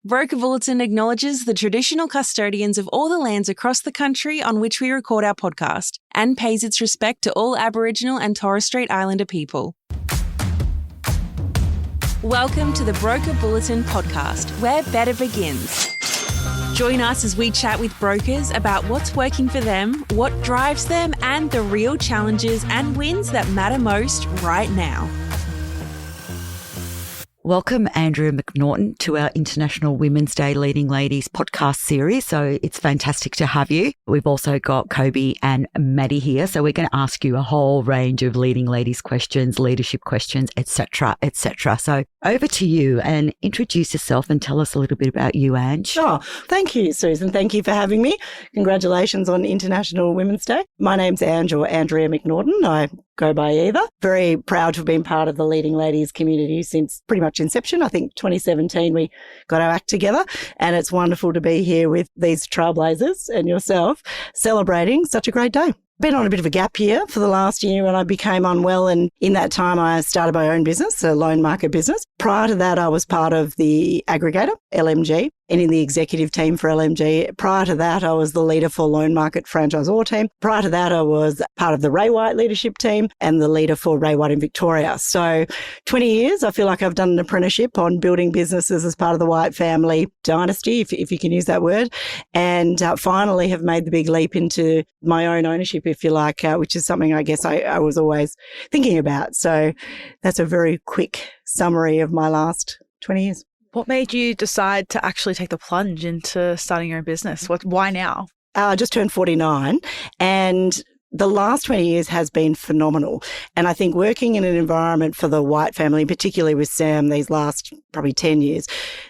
Broker Bulletin acknowledges the traditional custodians of all the lands across the country on which we record our podcast and pays its respect to all Aboriginal and Torres Strait Islander people. Welcome to the Broker Bulletin podcast, where better begins. Join us as we chat with brokers about what's working for them, what drives them, and the real challenges and wins that matter most right now. Welcome, Andrea McNaughton, to our International Women's Day Leading Ladies podcast series. So it's fantastic to have you. We've also got Kobe and Maddie here. So we're going to ask you a whole range of leading ladies questions, leadership questions, etc., etc. So over to you, and introduce yourself and tell us a little bit about you, Ange. Oh, thank you, Susan. Thank you for having me. Congratulations on International Women's Day. My name's Ange, or Andrea McNaughton. I go by either. Very proud to have been part of the Leading Ladies community since pretty much inception. I think 2017 we got our act together, and it's wonderful to be here with these trailblazers and yourself celebrating such a great day. Been on a bit of a gap year for the last year when I became unwell, and in that time I started my own business, a loan market business. Prior to that, I was part of the aggregator, LMG, and in the executive team for LMG. Prior to that, I was the leader for Loan Market franchisor team. Prior to that, I was part of the Ray White leadership team and the leader for Ray White in Victoria. So 20 years, I feel like I've done an apprenticeship on building businesses as part of the White family dynasty, if you can use that word, and finally have made the big leap into my own ownership, if you like, which is something I guess I was always thinking about. So that's a very quick summary of my last 20 years. What made you decide to actually take the plunge into starting your own business? Why now? I just turned 49, and the last 20 years has been phenomenal. And I think working in an environment for the White family, particularly with Sam, these last probably 10 years,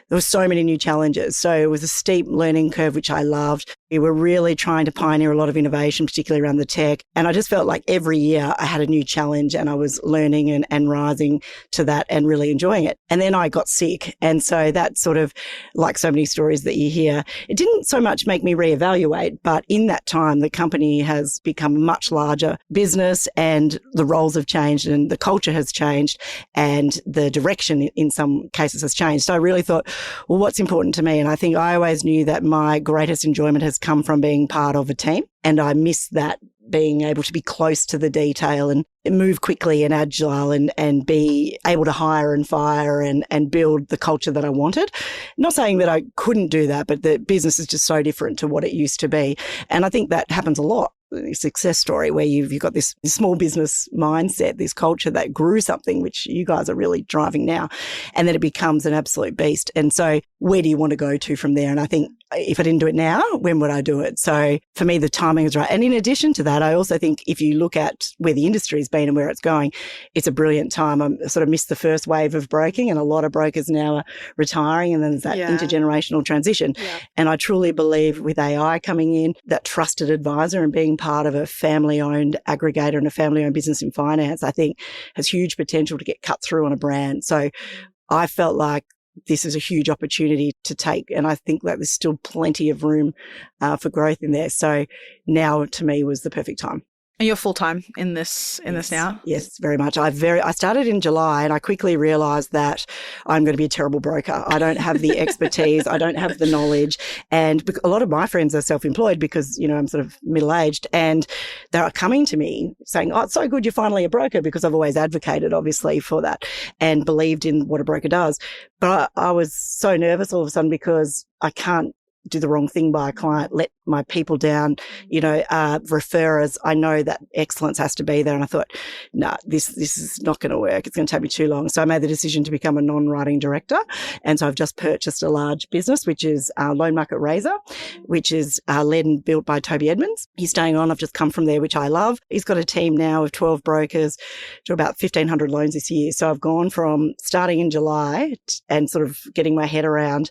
there were so many new challenges. So it was a steep learning curve, which I loved. We were really trying to pioneer a lot of innovation, particularly around the tech. And I just felt like every year I had a new challenge, and I was learning and rising to that and really enjoying it. And then I got sick. And so that sort of, like so many stories that you hear, it didn't so much make me reevaluate, but in that time, the company has become a much larger business, and the roles have changed, and the culture has changed, and the direction in some cases has changed. So I really thought, well, what's important to me? And I think I always knew that my greatest enjoyment has come from being part of a team. And I miss that, being able to be close to the detail and move quickly and agile and be able to hire and fire and build the culture that I wanted. Not saying that I couldn't do that, but the business is just so different to what it used to be. And I think that happens a lot. A success story where you've got this small business mindset, this culture that grew something, which you guys are really driving now, and then it becomes an absolute beast. And so where do you want to go to from there? And I think if I didn't do it now, when would I do it? So for me, the timing is right. And in addition to that, I also think if you look at where the industry has been and where it's going, it's a brilliant time. I sort of missed the first wave of broking, and a lot of brokers now are retiring, and then there's that intergenerational transition. Yeah. And I truly believe with AI coming in, that trusted advisor and being part of a family-owned aggregator and a family-owned business in finance, I think has huge potential to get cut through on a brand. So I felt like this is a huge opportunity to take. And I think that there's still plenty of room for growth in there. So now to me was the perfect time. And you're full-time in this now? Yes, very much. I started in July, and I quickly realised that I'm going to be a terrible broker. I don't have the expertise. I don't have the knowledge. And a lot of my friends are self-employed because, I'm sort of middle-aged, and they're coming to me saying, oh, it's so good you're finally a broker, because I've always advocated, obviously, for that and believed in what a broker does. But I was so nervous all of a sudden because I can't do the wrong thing by a client, let my people down, referrers. I know that excellence has to be there. And I thought, this is not going to work. It's going to take me too long. So I made the decision to become a non-writing director. And so I've just purchased a large business, which is Loan Market Razor, which is led and built by Toby Edmonds. He's staying on. I've just come from there, which I love. He's got a team now of 12 brokers to about 1,500 loans this year. So I've gone from starting in July and sort of getting my head around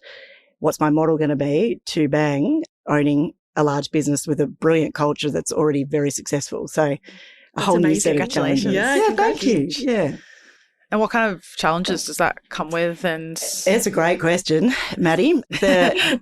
what's my model going to be, to bang, owning a large business with a brilliant culture that's already very successful. So a whole new set of challenges. Yeah, thank you. Yeah. And what kind of challenges does that come with? And It's a great question, Maddie.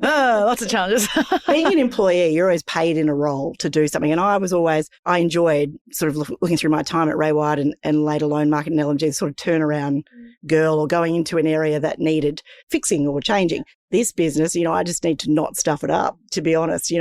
lots of challenges. Being an employee, you're always paid in a role to do something. And I enjoyed sort of looking through my time at Ray White and later Loan Market and LMG, sort of turnaround girl or going into an area that needed fixing or changing. This business, I just need to not stuff it up, to be honest.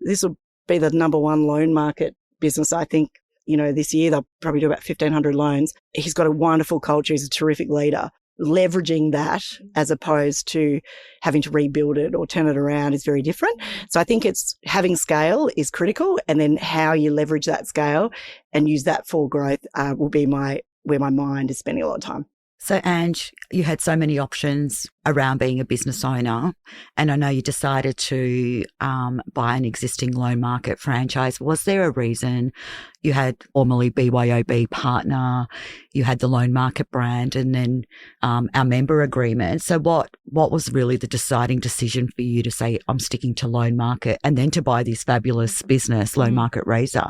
This will be the number one loan market business, I think. This year they'll probably do about 1,500 loans. He's got a wonderful culture. He's a terrific leader. Leveraging that as opposed to having to rebuild it or turn it around is very different. So I think it's having scale is critical, and then how you leverage that scale and use that for growth will be where my mind is spending a lot of time. So, Ange, you had so many options around being a business owner, and I know you decided to buy an existing loan market franchise. Was there a reason? You had formerly BYOB partner, you had the loan market brand, and then our member agreement. So what was really the deciding decision for you to say, I'm sticking to loan market, and then to buy this fabulous business, Loan Market Razor?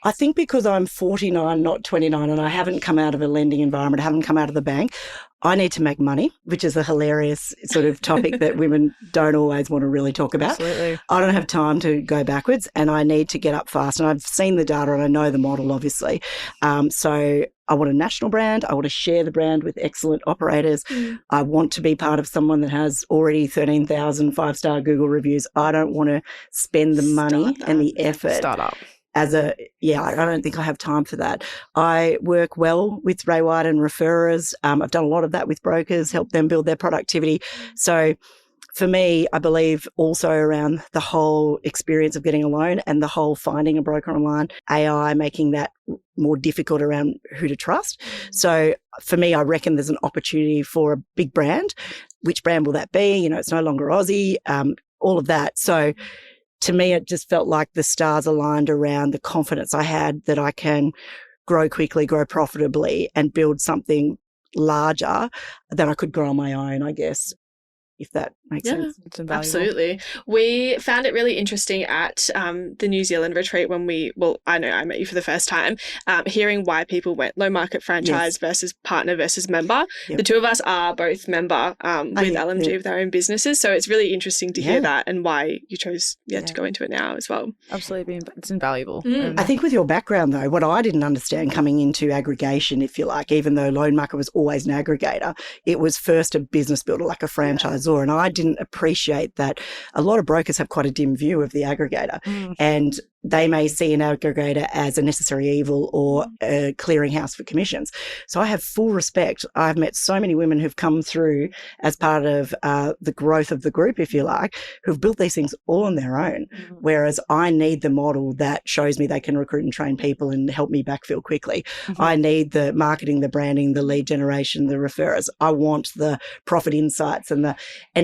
I think because I'm 49, not 29, and I haven't come out of a lending environment, I haven't come out of the bank, I need to make money, which is a hilarious sort of topic that women don't always want to really talk about. Absolutely. I don't have time to go backwards, and I need to get up fast. And I've seen the data and I know the model, obviously. So I want a national brand. I want to share the brand with excellent operators. I want to be part of someone that has already 13,000 five-star Google reviews. I don't want to spend the money and the effort. Startup. I don't think I have time for that. I work well with Ray White and referrers. I've done a lot of that with brokers, help them build their productivity. So for me, I believe also around the whole experience of getting a loan and the whole finding a broker online, AI making that more difficult around who to trust. So for me, I reckon there's an opportunity for a big brand. Which brand will that be? It's no longer Aussie, all of that. So to me, it just felt like the stars aligned around the confidence I had that I can grow quickly, grow profitably, and build something larger that I could grow on my own, I guess, if that makes sense. It's invaluable. Absolutely. We found it really interesting at the New Zealand retreat when I know I met you for the first time, hearing why people went low market franchise versus partner versus member. Yep. The two of us are both member with LMG with our own businesses. So it's really interesting to hear that and why you chose to go into it now as well. Absolutely. It's invaluable. I think with your background, though, what I didn't understand coming into aggregation, if you like, even though Loan Market was always an aggregator, it was first a business builder, like a franchisor. And I didn't appreciate that a lot of brokers have quite a dim view of the aggregator, and they may see an aggregator as a necessary evil or a clearinghouse for commissions. So I have full respect. I've met so many women who've come through as part of the growth of the group, if you like, who've built these things all on their own, whereas I need the model that shows me they can recruit and train people and help me backfill quickly. I need the marketing, the branding, the lead generation, the referrers. I want the profit insights and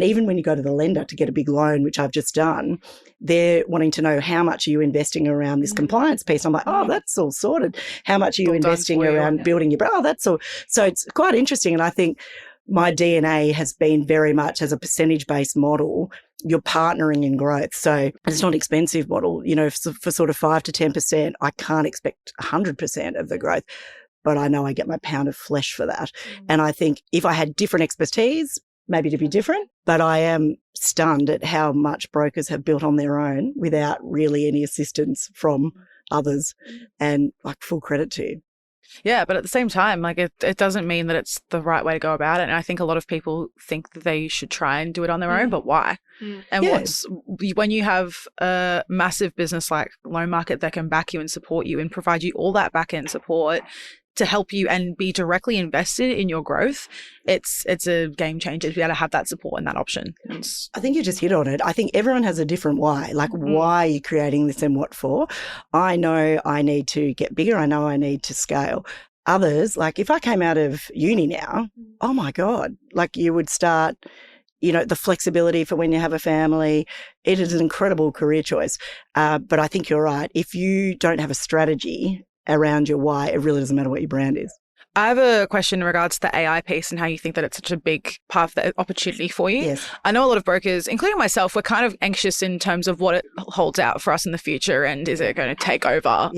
even when you go to the lender to get a big loan, which I've just done, they're wanting to know how much are you investing around this compliance piece. I'm like, that's all sorted. How much are you investing around building your brand? Oh, that's all. So it's quite interesting. And I think my DNA has been very much as a percentage-based model. You're partnering in growth. So it's not an expensive model. For sort of 5 to 10%, I can't expect 100% of the growth, but I know I get my pound of flesh for that. And I think if I had different expertise, maybe to be different, but I am stunned at how much brokers have built on their own without really any assistance from others, and full credit to you. Yeah, but at the same time, it doesn't mean that it's the right way to go about it. And I think a lot of people think that they should try and do it on their own, but why? And when you have a massive business like Loan Market that can back you and support you and provide you all that back end support to help you and be directly invested in your growth, it's a game changer to be able to have that support and that option. I think you just hit on it. I think everyone has a different why. Why are you creating this and what for? I know I need to get bigger. I know I need to scale. Others, if I came out of uni now, oh my God, you would start, the flexibility for when you have a family. It is an incredible career choice. But I think you're right. If you don't have a strategy around your why, it really doesn't matter what your brand is. I have a question in regards to the AI piece and how you think that it's such a big part of the opportunity for you. Yes. I know a lot of brokers, including myself, we're kind of anxious in terms of what it holds out for us in the future, and is it going to take over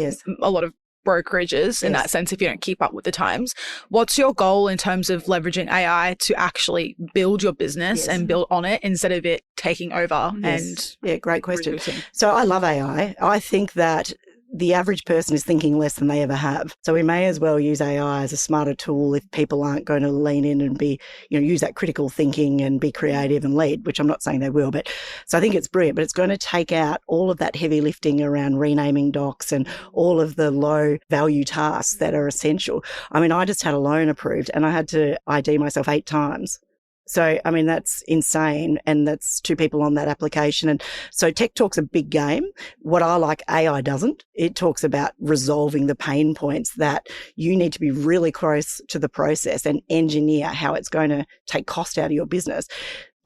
a lot of brokerages in that sense if you don't keep up with the times. What's your goal in terms of leveraging AI to actually build your business and build on it instead of it taking over? And great question. reducing? So I love AI. I think that the average person is thinking less than they ever have. So we may as well use AI as a smarter tool if people aren't going to lean in and be, use that critical thinking and be creative and lead, which I'm not saying they will. But so I think it's brilliant, but it's going to take out all of that heavy lifting around renaming docs and all of the low value tasks that are essential. I mean, I just had a loan approved and I had to ID myself 8 times. So, I mean, that's insane. And that's 2 people on that application. And so tech talks a big game. What I like, AI doesn't. It talks about resolving the pain points that you need to be really close to the process and engineer how it's going to take cost out of your business.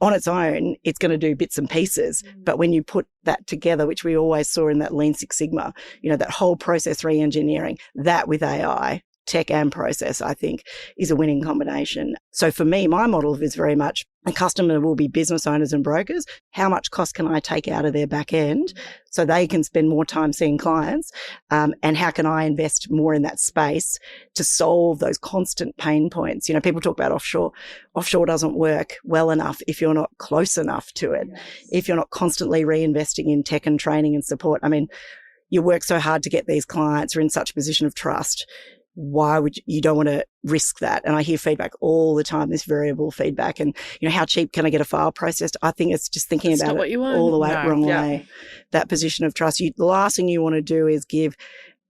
On its own, it's going to do bits and pieces. But when you put that together, which we always saw in that Lean Six Sigma, that whole process re-engineering, that with AI, tech and process, I think, is a winning combination. So for me, my model is very much a customer will be business owners and brokers. How much cost can I take out of their back end so they can spend more time seeing clients? And how can I invest more in that space to solve those constant pain points? People talk about offshore. Offshore doesn't work well enough if you're not close enough to it, if you're not constantly reinvesting in tech and training and support. I mean, you work so hard to get these clients, are in such a position of trust. Why would you don't want to risk that? And I hear feedback all the time, this variable feedback and, how cheap can I get a file processed? I think it's just thinking about it all the way wrong way, that position of trust. The last thing you want to do is give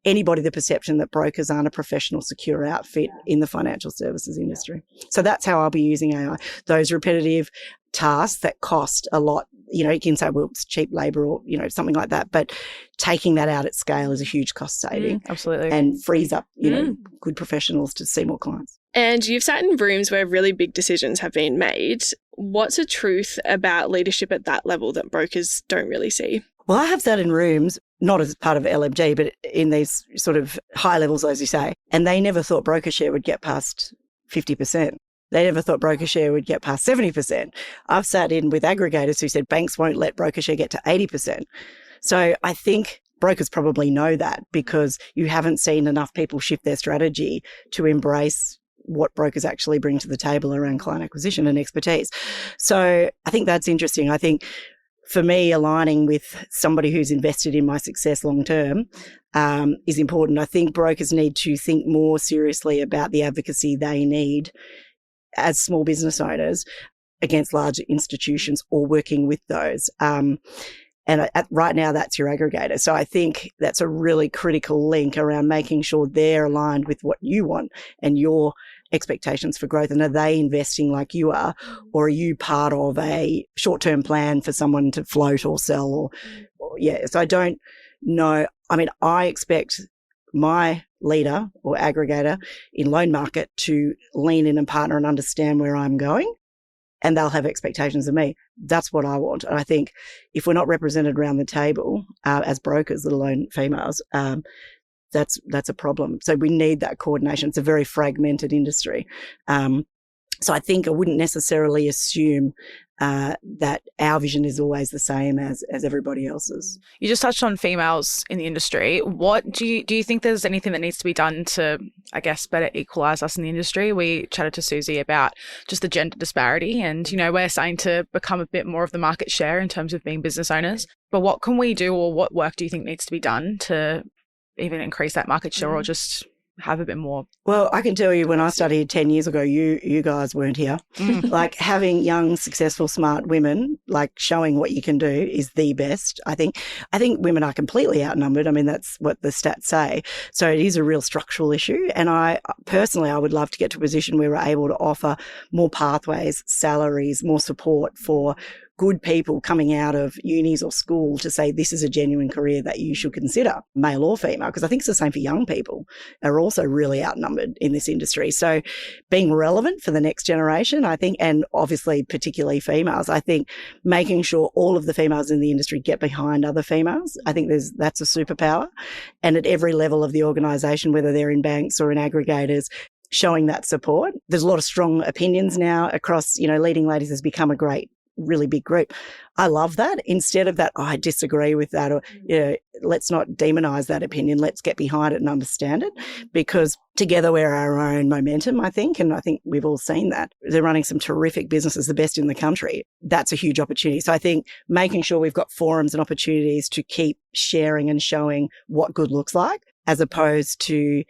anybody the perception that brokers aren't a professional, secure outfit in the financial services industry. So that's how I'll be using AI. Those repetitive tasks that cost a lot, you can say, well, it's cheap labor or, something like that. But taking that out at scale is a huge cost saving. Absolutely. And frees up, good professionals to see more clients. And you've sat in rooms where really big decisions have been made. What's a truth about leadership at that level that brokers don't really see? Well, I have sat in rooms, not as part of LMG, but in these sort of high levels, as you say, and they never thought broker share would get past 50%. They never thought broker share would get past 70%. I've sat in with aggregators who said banks won't let broker share get to 80%. So I think brokers probably know that because you haven't seen enough people shift their strategy to embrace what brokers actually bring to the table around client acquisition and expertise. So I think that's interesting. I think for me, aligning with somebody who's invested in my success long term is important. I think brokers need to think more seriously about the advocacy they need as small business owners against large institutions or working with those. And right now, that's your aggregator. So I think that's a really critical link around making sure they're aligned with what you want and your expectations for growth. And are they investing like you are, or are you part of a short-term plan for someone to float or sell? So I don't know. I mean, I expect my leader or aggregator in Loan Market to lean in and partner and understand where I'm going. And they'll have expectations of me. That's what I want. And I think if we're not represented around the table as brokers, let alone females, that's a problem. So we need that coordination. It's a very fragmented industry. So I think I wouldn't necessarily assume that our vision is always the same as everybody else's. You just touched on females in the industry. What do you think there's anything that needs to be done to, I guess, better equalise us in the industry? We chatted to Susie about just the gender disparity and, we're starting to become a bit more of the market share in terms of being business owners. But what can we do or what work do you think needs to be done to even increase that market share or just have a bit more? Well, I can tell you when I studied 10 years ago, you guys weren't here. Like having young, successful, smart women, like showing what you can do is the best. I think women are completely outnumbered. I mean, that's what the stats say. So it is a real structural issue. And I would love to get to a position where we're able to offer more pathways, salaries, more support for good people coming out of unis or school to say this is a genuine career that you should consider, male or female, because I think it's the same for young people are also really outnumbered in this industry. So being relevant for the next generation, I think, and obviously particularly females, I think making sure all of the females in the industry get behind other females, I think that's a superpower. And at every level of the organisation, whether they're in banks or in aggregators, showing that support. There's a lot of strong opinions now across, Leading Ladies has become a great really big group. I love that. Instead of that, I disagree with that, or let's not demonize that opinion. Let's get behind it and understand it, because together we're our own momentum, I think. And I think we've all seen that. They're running some terrific businesses, the best in the country. That's a huge opportunity. So I think making sure we've got forums and opportunities to keep sharing and showing what good looks like, as opposed to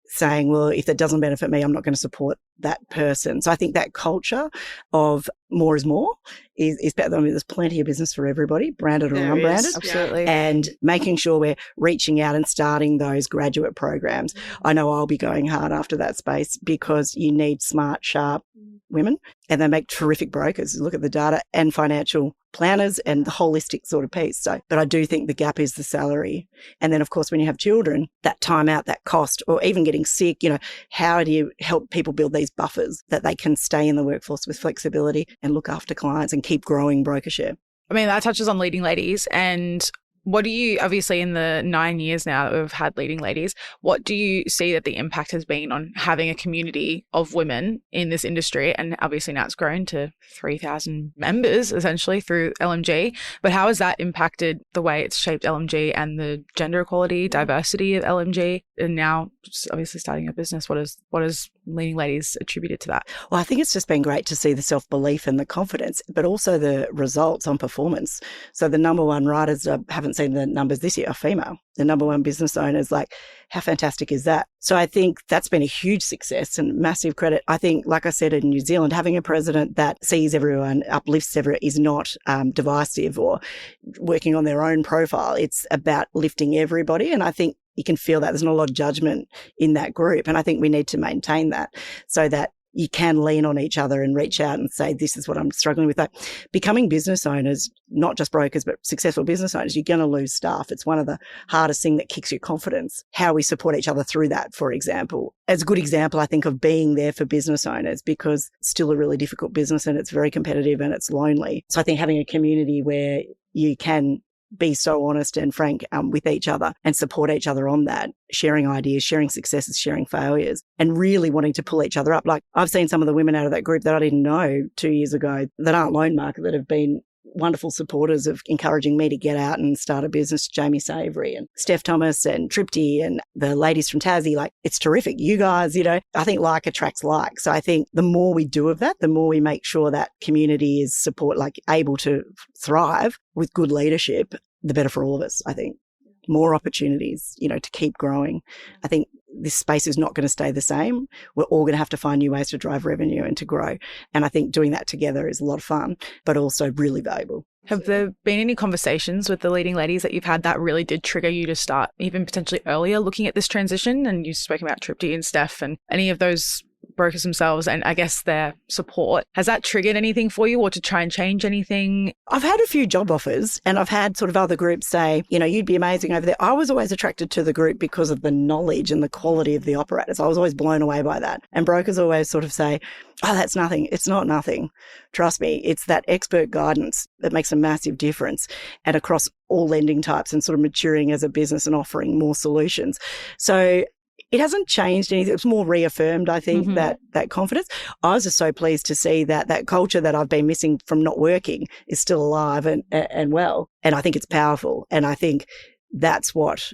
saying, well, if that doesn't benefit me, I'm not going to support that person. So I think that culture of more is more is better. I mean, there's plenty of business for everybody, branded or unbranded. Absolutely. And making sure we're reaching out and starting those graduate programs. I know I'll be going hard after that space, because you need smart, sharp women, and they make terrific brokers. Look at the data, and financial planners, and the holistic sort of piece. So, but I do think the gap is the salary. And then, of course, when you have children, that time out, that cost, or even getting sick, how do you help people build these buffers that they can stay in the workforce with flexibility and look after clients and keep growing broker share? I mean, that touches on Leading Ladies. And what do you, obviously in the 9 years now that we've had Leading Ladies, what do you see that the impact has been on having a community of women in this industry? And obviously now it's grown to 3,000 members essentially through LMG. But how has that impacted the way it's shaped LMG and the gender equality, diversity of LMG? And now obviously starting a business, what is Leading Ladies attributed to that? Well, I think it's just been great to see the self-belief and the confidence, but also the results on performance. So the number one writers, I haven't seen the numbers this year, are female. The number one business owners, like, how fantastic is that? So I think that's been a huge success and massive credit. I think, like I said, in New Zealand, having a president that sees everyone, uplifts everyone, is not divisive or working on their own profile. It's about lifting everybody. And I think you can feel that there's not a lot of judgment in that group. And I think we need to maintain that so that you can lean on each other and reach out and say, this is what I'm struggling with. That becoming business owners, not just brokers, but successful business owners, you're going to lose staff. It's one of the hardest things that kicks your confidence. How we support each other through that, for example, as a good example, I think, of being there for business owners, because it's still a really difficult business and it's very competitive and it's lonely. So I think having a community where you can be so honest and frank with each other and support each other on that, sharing ideas, sharing successes, sharing failures, and really wanting to pull each other up. Like, I've seen some of the women out of that group that I didn't know 2 years ago that aren't Loan Market, that have been wonderful supporters of encouraging me to get out and start a business. Jamie Savory and Steph Thomas and Tripty and the ladies from Tassie. Like, it's terrific. You guys, I think like attracts like. So I think the more we do of that, the more we make sure that community is able to thrive with good leadership, the better for all of us, I think. More opportunities, to keep growing. I think this space is not going to stay the same. We're all going to have to find new ways to drive revenue and to grow. And I think doing that together is a lot of fun, but also really valuable. Have there been any conversations with the Leading Ladies that you've had that really did trigger you to start even potentially earlier looking at this transition? And you've spoken about Tripty and Steph and any of those brokers themselves and I guess their support. Has that triggered anything for you, or to try and change anything? I've had a few job offers, and I've had sort of other groups say, you'd be amazing over there. I was always attracted to the group because of the knowledge and the quality of the operators. I was always blown away by that. And brokers always sort of say, oh, that's nothing. It's not nothing. Trust me, it's that expert guidance that makes a massive difference, and across all lending types, and sort of maturing as a business and offering more solutions. So it hasn't changed anything. It's more reaffirmed, I think, that confidence. I was just so pleased to see that culture that I've been missing from not working is still alive and well. And I think it's powerful. And I think that's what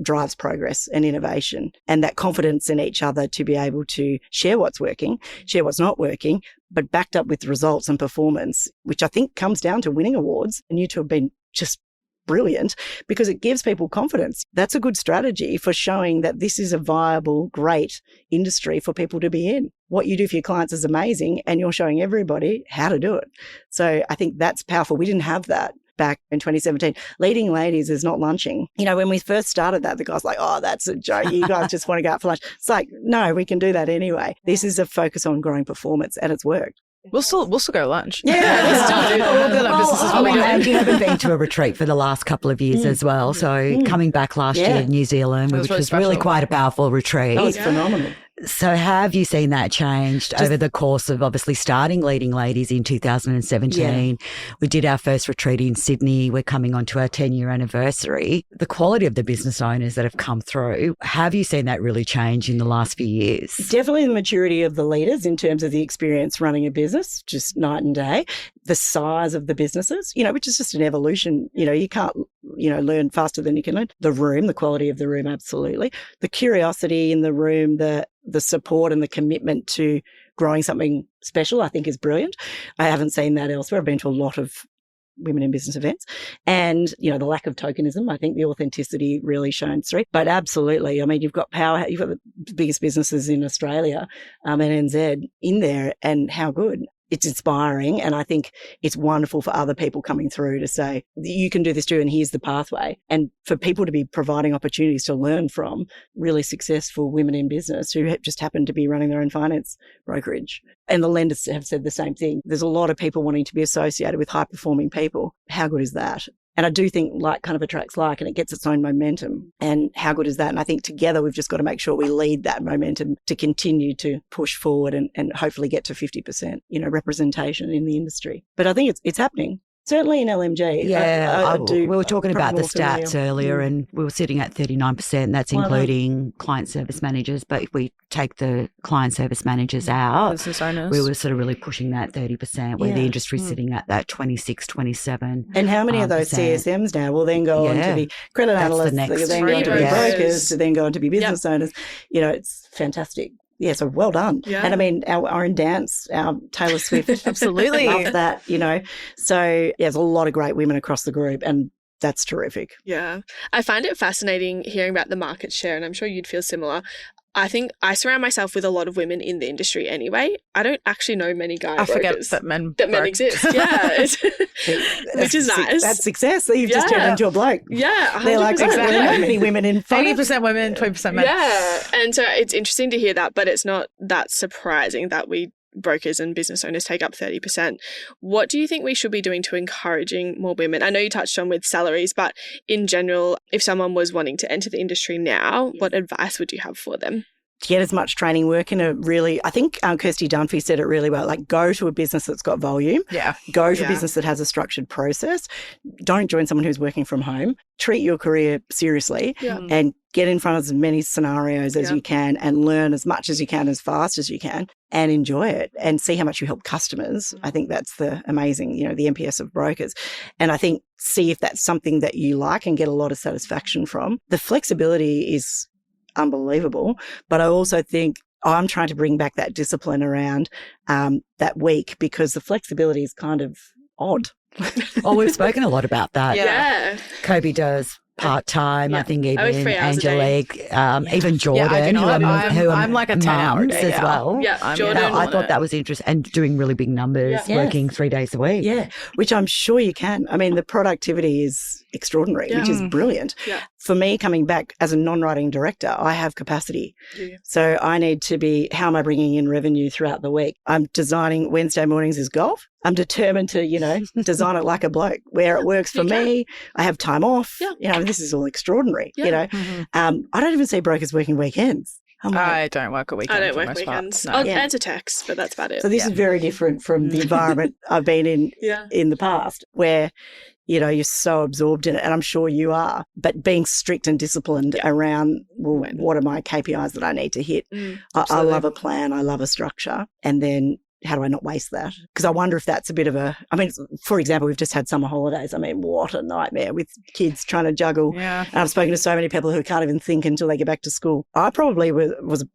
drives progress and innovation, and that confidence in each other to be able to share what's working, share what's not working, but backed up with results and performance, which I think comes down to winning awards. And you two have been just brilliant, because it gives people confidence. That's a good strategy for showing that this is a viable, great industry for people to be in. What you do for your clients is amazing, and you're showing everybody how to do it. So I think that's powerful. We didn't have that back in 2017. Leading Ladies is not lunching. When we first started that, the guy's like, oh, that's a joke. You guys just want to go out for lunch. It's like, no, we can do that anyway. This is a focus on growing performance, and it's worked. We'll still go to lunch. Yeah, we'll still do that. We'll build our businesses while we do it. And you haven't been to a retreat for the last couple of years as well. So coming back last year in New Zealand, which was really quite a powerful retreat. That was phenomenal. So have you seen that changed over the course of obviously starting Leading Ladies in 2017? Yeah. We did our first retreat in Sydney. We're coming on to our 10-year anniversary. The quality of the business owners that have come through, have you seen that really change in the last few years? Definitely the maturity of the leaders in terms of the experience running a business, just night and day. The size of the businesses, which is just an evolution. You can't, learn faster than you can learn. The room, the quality of the room, absolutely. The curiosity in the room, the support and the commitment to growing something special, I think is brilliant. I haven't seen that elsewhere. I've been to a lot of women in business events and, the lack of tokenism. I think the authenticity really shines through. But absolutely, you've got the biggest businesses in Australia and NZ in there, and how good. It's inspiring, and I think it's wonderful for other people coming through to say, you can do this too, and here's the pathway. And for people to be providing opportunities to learn from really successful women in business who just happen to be running their own finance brokerage. And the lenders have said the same thing. There's a lot of people wanting to be associated with high-performing people. How good is that? And I do think like kind of attracts like, and it gets its own momentum. And how good is that? And I think together we've just got to make sure we lead that momentum to continue to push forward and hopefully get to 50%, representation in the industry. But I think it's happening. Certainly in LMG. Yeah, we were talking about the stats earlier and we were sitting at 39%. That's including client service managers. But if we take the client service managers out, business owners, we were sort of really pushing that 30%, where the industry's sitting at that 26, 27. And how many of those CSMs now will then go on to be credit analysts, then go on to be brokers, to then go on to be business owners? It's fantastic. Yeah, so well done. Yeah. And our own dance, our Taylor Swift. Absolutely. Love that, So there's a lot of great women across the group, and that's terrific. Yeah. I find it fascinating hearing about the market share, and I'm sure you'd feel similar. I think I surround myself with a lot of women in the industry anyway. I don't actually know many guy brokers. I forget that men exist. Yeah. Which is nice. That's success. You've just turned into a bloke. Yeah. 100%. They're like, exactly. How many women in 80% women, 20% men. Yeah. And so it's interesting to hear that, but it's not that surprising that brokers and business owners take up 30%. What do you think we should be doing to encouraging more women? I know you touched on with salaries, but in general, if someone was wanting to enter the industry now, what advice would you have for them? To get as much training work in I think Kirsty Dunphy said it really well, like go to a business that's got volume. Yeah. Go to a business that has a structured process. Don't join someone who's working from home. Treat your career seriously and get in front of as many scenarios as you can and learn as much as you can, as fast as you can, and enjoy it and see how much you help customers. I think that's the amazing, the NPS of brokers. And I think see if that's something that you like and get a lot of satisfaction from. The flexibility is unbelievable, but I also think I'm trying to bring back that discipline around that week, because the flexibility is kind of odd. Oh, we've spoken a lot about that. Yeah. Kobe does part-time, I think even Angelique, even Jordan, who I'm like a 10 hour day as well. Yeah, Jordan. I thought that was interesting, and doing really big numbers, working 3 days a week. Yeah, which I'm sure you can. The productivity is extraordinary, which is brilliant. Yeah. For me, coming back as a non-writing director, I have capacity. Yeah. So I need to be, how am I bringing in revenue throughout the week? I'm designing Wednesday mornings as golf. I'm determined to, design it like a bloke where it works for me. I have time off. Yeah. This is all extraordinary, I don't even see brokers working weekends. I don't work a weekend. I don't work weekends. No. I'll answer texts, but that's about it. So this is very different from the environment I've been in the past, where you're so absorbed in it, and I'm sure you are, but being strict and disciplined around, what are my KPIs that I need to hit? I love a plan. I love a structure. And then how do I not waste that? Because I wonder if that's a bit of for example, we've just had summer holidays. What a nightmare with kids trying to juggle. Yeah. And I've spoken to so many people who can't even think until they get back to school. I probably was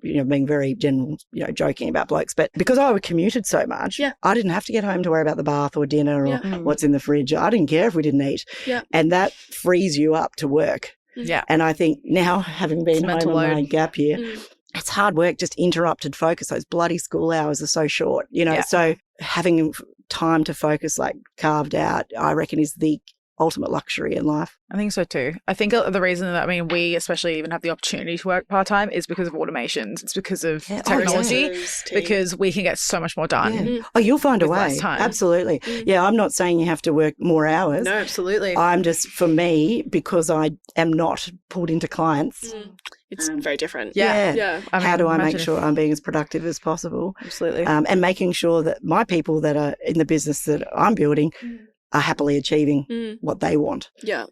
being very general, joking about blokes, but because I commuted so much, I didn't have to get home to worry about the bath or dinner or what's in the fridge. I didn't care if we didn't eat. Yeah. And that frees you up to work. Yeah. And I think now, having been home on my gap year, it's hard work, just interrupted focus. Those bloody school hours are so short, so having time to focus, like carved out, I reckon is the ultimate luxury in life. I think so too. I think the reason that, we especially even have the opportunity to work part-time is because of automations. It's because of technology, because we can get so much more done. Yeah. Oh, you'll find a way. Absolutely. Yeah, I'm not saying you have to work more hours. No, absolutely. I'm just, for me, because I am not pulled into clients, it's very different. Yeah. How do I make sure I'm being as productive as possible? Absolutely. And making sure that my people that are in the business that I'm building are happily achieving what they want. Yeah.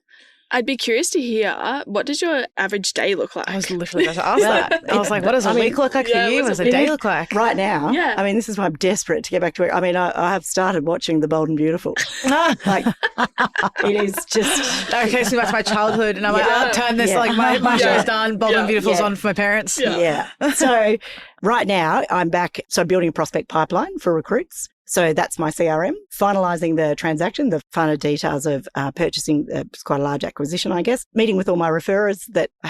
I'd be curious to hear, what does your average day look like? I was literally going to ask that. I was like, what does a week look like for you? What does a day look like? Right now, I mean, this is why I'm desperate to get back to work. I mean, I have started watching The Bold and Beautiful. Like, it is just... That takes me back to my childhood, and I'm like, I'll turn this, like, my show's done, Bold and Beautiful's on for my parents. Yeah. So right now, I'm back, building a prospect pipeline for recruits. So that's my CRM, finalising the transaction, the finer details of purchasing. It's quite a large acquisition, I guess. Meeting with all my referrers that I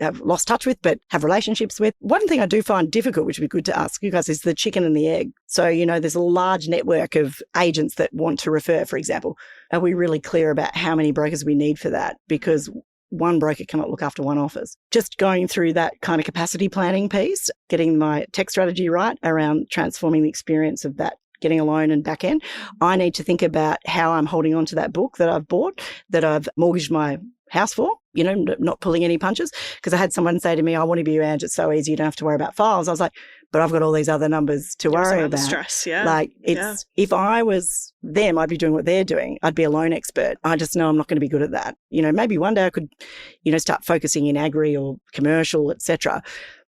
have lost touch with, but have relationships with. One thing I do find difficult, which would be good to ask you guys, is the chicken and the egg. So, there's a large network of agents that want to refer, for example. Are we really clear about how many brokers we need for that? Because one broker cannot look after one office. Just going through that kind of capacity planning piece, getting my tech strategy right around transforming the experience of that, getting a loan and back end. I need to think about how I'm holding on to that book that I've bought, that I've mortgaged my house for, not pulling any punches. Because I had someone say to me, I want to be you, Ange, it's so easy, you don't have to worry about files. I was like, but I've got all these other numbers to worry about. Stress, Like, if I was them, I'd be doing what they're doing. I'd be a loan expert. I just know I'm not going to be good at that. Maybe one day I could, start focusing in agri or commercial, etc.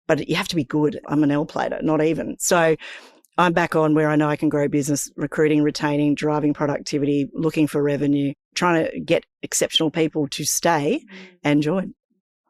But you have to be good. I'm an L plater, not even. So I'm back on where I know I can grow business, recruiting, retaining, driving productivity, looking for revenue, trying to get exceptional people to stay and join.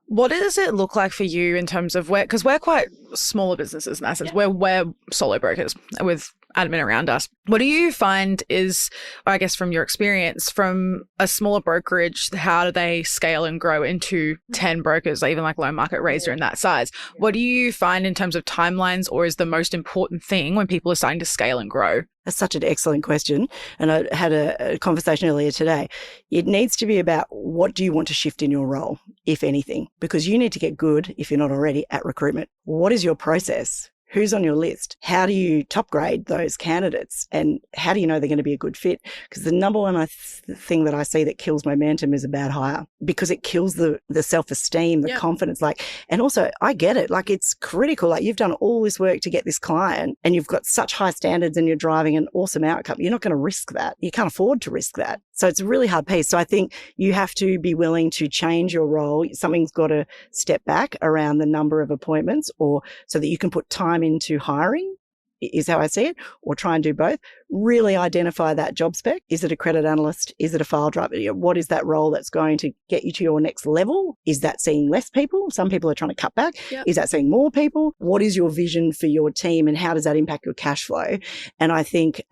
What does it look like for you in terms of because we're quite smaller businesses in that sense. We're solo brokers with admin around us. What do you find is, I guess from your experience, from a smaller brokerage, how do they scale and grow into 10 brokers, even like Loan Market Razor in that size? What do you find in terms of timelines, or is the most important thing when people are starting to scale and grow? That's such an excellent question. And I had a conversation earlier today. It needs to be about what do you want to shift in your role, if anything, because you need to get good, if you're not already, at recruitment. What is your process? Who's on your list? How do you top grade those candidates? And how do you know they're going to be a good fit? Because the number one thing that I see that kills momentum is a bad hire, because it kills the self-esteem, the confidence. And also I get it. It's critical. You've done all this work to get this client and you've got such high standards and you're driving an awesome outcome. You're not going to risk that. You can't afford to risk that. So it's a really hard piece. So I think you have to be willing to change your role. Something's got to step back around the number of appointments, or so that you can put time into hiring, is how I see it, or try and do both. Really identify that job spec. Is it a credit analyst? Is it a file driver? What is that role that's going to get you to your next level? Is that seeing less people? Some people are trying to cut back. Is that seeing more people? What is your vision for your team and how does that impact your cash flow? And I think